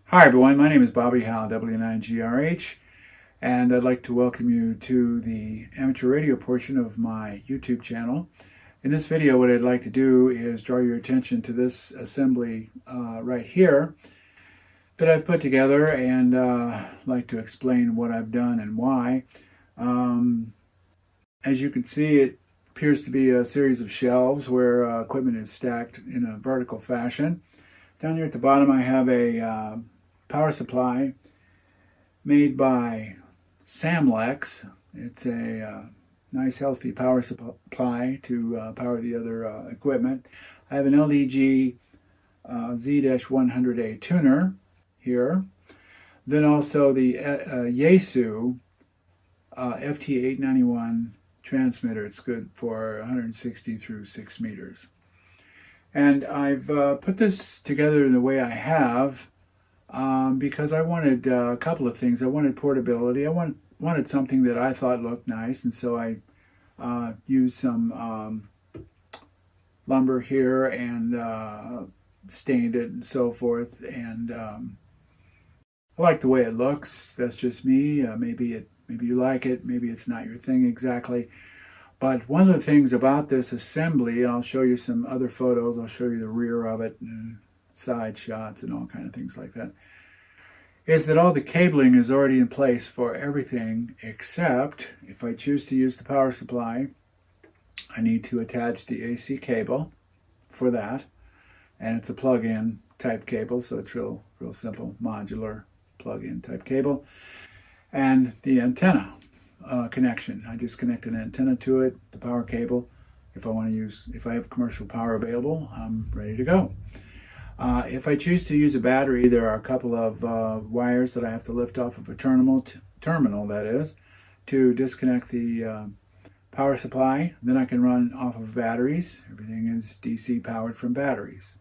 Hi everyone, my name is Bobby Howell, W9GRH, and I'd like to welcome you to the amateur radio portion of my YouTube channel. In this video, what I'd like to do is draw your attention to this assembly right here that I've put together, and like to explain what I've done and why. As you can see, it appears to be a series of shelves where equipment is stacked in a vertical fashion. Down here at the bottom I have a power supply made by Samelex. It's a nice healthy power supply to power the other equipment. I have an LDG Z-100A tuner here. Then also the Yaesu FT891 transmitter. It's good for 160 through 6 meters. And I've put this together in the way I have because I wanted a couple of things. I wanted portability. I wanted something that I thought looked nice, and so I used some lumber here and stained it and so forth. And I like the way it looks. That's just me. Maybe you like it. Maybe it's not your thing exactly. But one of the things about this assembly, and I'll show you some other photos, I'll show you the rear of it and side shots and all kind of things like that, is that all the cabling is already in place for everything, except if I choose to use the power supply, I need to attach the AC cable for that. And it's a plug-in type cable, so it's real simple, modular plug-in type cable. And the antenna connection. I just connect an antenna to it, the power cable. If I have commercial power available, I'm ready to go. If I choose to use a battery, there are a couple of wires that I have to lift off of a terminal that is, to disconnect the power supply. Then I can run off of batteries. Everything is DC powered from batteries.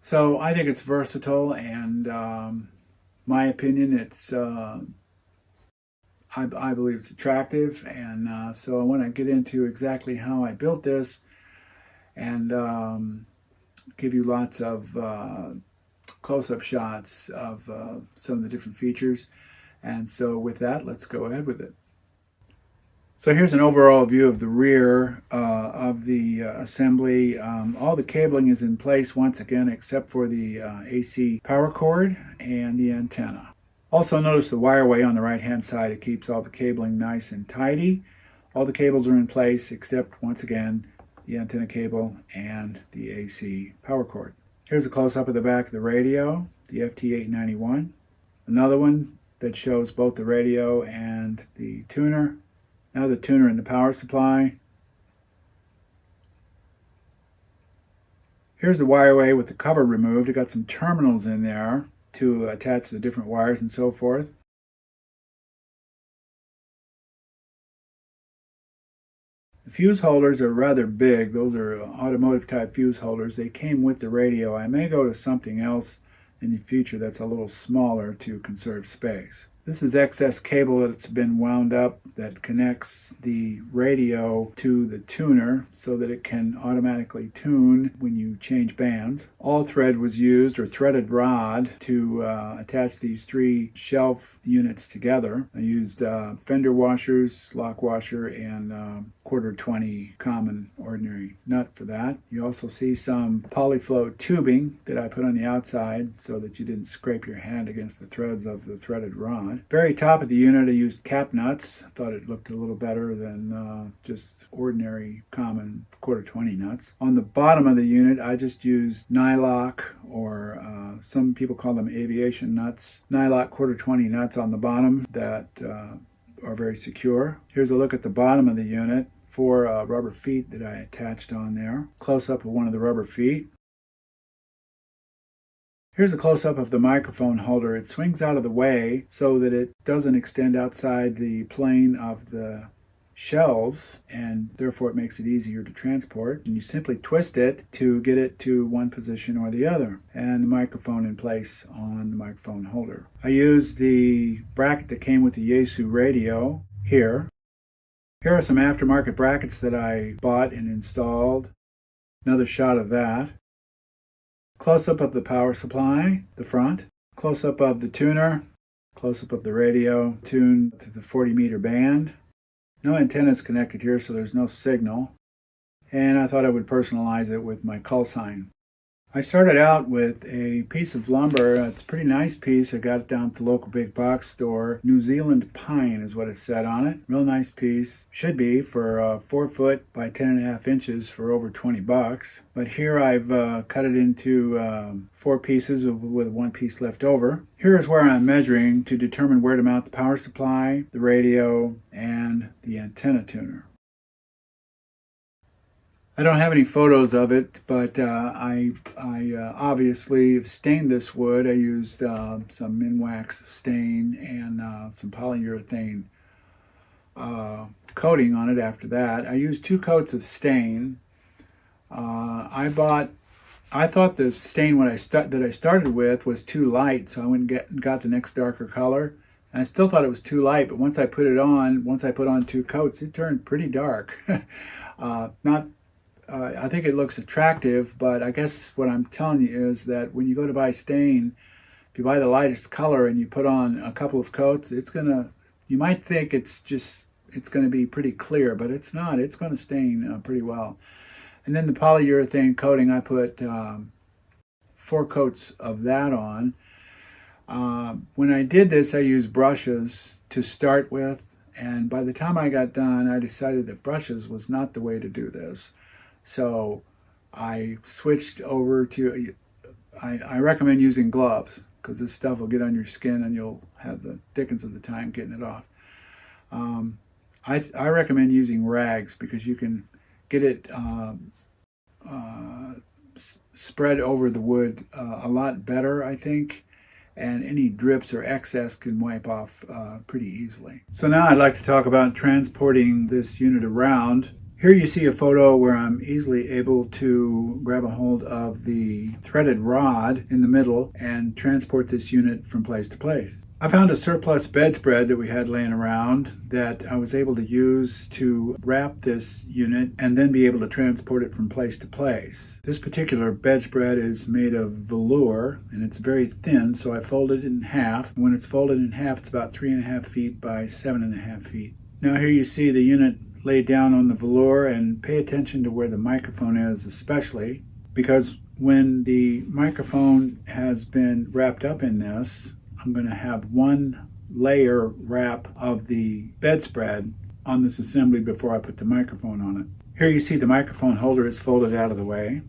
So I think it's versatile, and my opinion, it's I believe it's attractive, and so I want to get into exactly how I built this and give you lots of close-up shots of some of the different features. And so with that, let's go ahead with it. So here's an overall view of the rear of the assembly. All the cabling is in place once again, except for the AC power cord and the antenna. Also notice the wireway on the right hand side. It keeps all the cabling nice and tidy. All the cables are in place except, once again, the antenna cable and the AC power cord. Here's a close-up of the back of the radio, the FT891. Another one that shows both the radio and the tuner. Now the tuner and the power supply. Here's the wireway with the cover removed. It got some terminals in there to attach the different wires and so forth. The fuse holders are rather big. Those are automotive type fuse holders. They came with the radio. I may go to something else in the future that's a little smaller to conserve space. This is excess cable that's been wound up that connects the radio to the tuner so that it can automatically tune when you change bands. All thread was used, or threaded rod, to attach these three shelf units together. I used fender washers, lock washer, and quarter 20 common ordinary nut for that. You also see some polyflow tubing that I put on the outside so that you didn't scrape your hand against the threads of the threaded rod. Very top of the unit I used cap nuts. Thought it looked a little better than just ordinary common quarter 20 nuts. On the bottom of the unit I just used nylock, or some people call them aviation nuts. Nylock quarter 20 nuts on the bottom that are very secure. Here's a look at the bottom of the unit. 4 rubber feet that I attached on there. Close up of one of the rubber feet. Here's a close-up of the microphone holder. It swings out of the way so that it doesn't extend outside the plane of the shelves, and therefore it makes it easier to transport. And you simply twist it to get it to one position or the other, and the microphone in place on the microphone holder. I used the bracket that came with the Yaesu radio here. Here are some aftermarket brackets that I bought and installed. Another shot of that. Close-up of the power supply, the front. Close-up of the tuner, close-up of the radio, tuned to the 40-meter band. No antennas connected here, so there's no signal. And I thought I would personalize it with my call sign. I started out with a piece of lumber. It's a pretty nice piece. I got it down at the local big box store. New Zealand pine is what it said on it. Real nice piece. Should be for 4 foot by 10.5 inches for over 20 bucks. But here I've cut it into 4 pieces with 1 piece left over. Here is where I'm measuring to determine where to mount the power supply, the radio, and the antenna tuner. I don't have any photos of it, but I obviously stained this wood. I used some Minwax stain and some polyurethane coating on it after that. I used 2 coats of stain. I thought the stain that I started with was too light, so I went and got the next darker color. And I still thought it was too light, but once I put on 2 coats, it turned pretty dark. I think it looks attractive, but I guess what I'm telling you is that when you go to buy stain, if you buy the lightest color and you put on a couple of coats, you might think it's gonna be pretty clear, but it's not. It's gonna stain pretty well. And then the polyurethane coating, I put 4 coats of that on. When I did this, I used brushes to start with, and by the time I got done, I decided that brushes was not the way to do this. So I switched over to, I recommend using gloves because this stuff will get on your skin and you'll have the dickens of the time getting it off. I recommend using rags because you can get it spread over the wood a lot better, I think, and any drips or excess can wipe off pretty easily. So now I'd like to talk about transporting this unit around. Here you see a photo where I'm easily able to grab a hold of the threaded rod in the middle and transport this unit from place to place. I found a surplus bedspread that we had laying around that I was able to use to wrap this unit and then be able to transport it from place to place. This particular bedspread is made of velour and it's very thin, so I folded it in half. When it's folded in half, it's about 3.5 feet by 7.5 feet. Now here you see the unit laid down on the velour, and pay attention to where the microphone is, especially because when the microphone has been wrapped up in this, I'm going to have 1 layer wrap of the bedspread on this assembly before I put the microphone on it. Here you see the microphone holder is folded out of the way.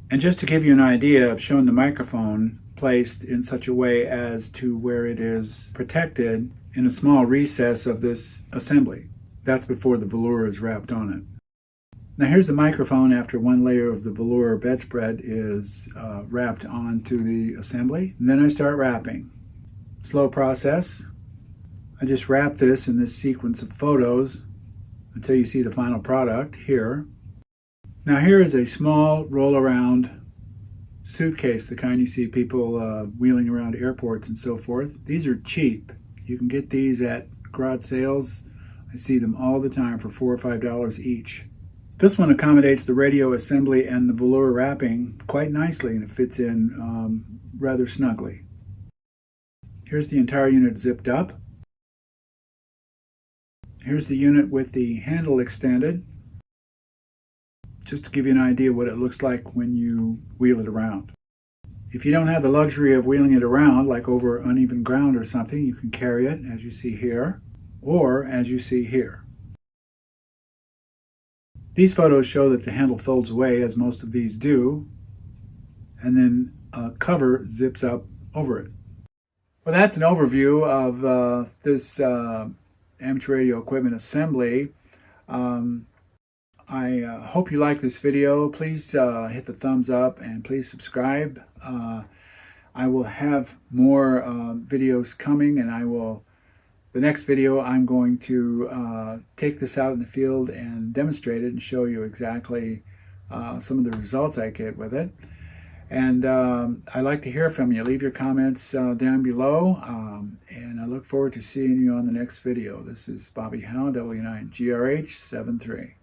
And just to give you an idea, I've shown the microphone placed in such a way as to where it is protected in a small recess of this assembly. That's before the velour is wrapped on it. Now here's the microphone after 1 layer of the velour bedspread is wrapped onto the assembly. And then I start wrapping. Slow process. I just wrap this in this sequence of photos until you see the final product here. Now here is a small roll-around suitcase, the kind you see people wheeling around airports and so forth. These are cheap. You can get these at garage sales. I see them all the time for $4 or $5 each. This one accommodates the radio assembly and the velour wrapping quite nicely, and it fits in rather snugly. Here's the entire unit zipped up. Here's the unit with the handle extended, just to give you an idea what it looks like when you wheel it around. If you don't have the luxury of wheeling it around, like over uneven ground or something, you can carry it, as you see here, or as you see here. These photos show that the handle folds away, as most of these do, and then a cover zips up over it. Well, that's an overview of this amateur radio equipment assembly. I hope you like this video. Please hit the thumbs up and please subscribe. I will have more videos coming, and the next video I'm going to take this out in the field and demonstrate it and show you exactly some of the results I get with it. And I'd like to hear from you. Leave your comments down below, and I look forward to seeing you on the next video. This is Bobby Howe, W9GRH 73.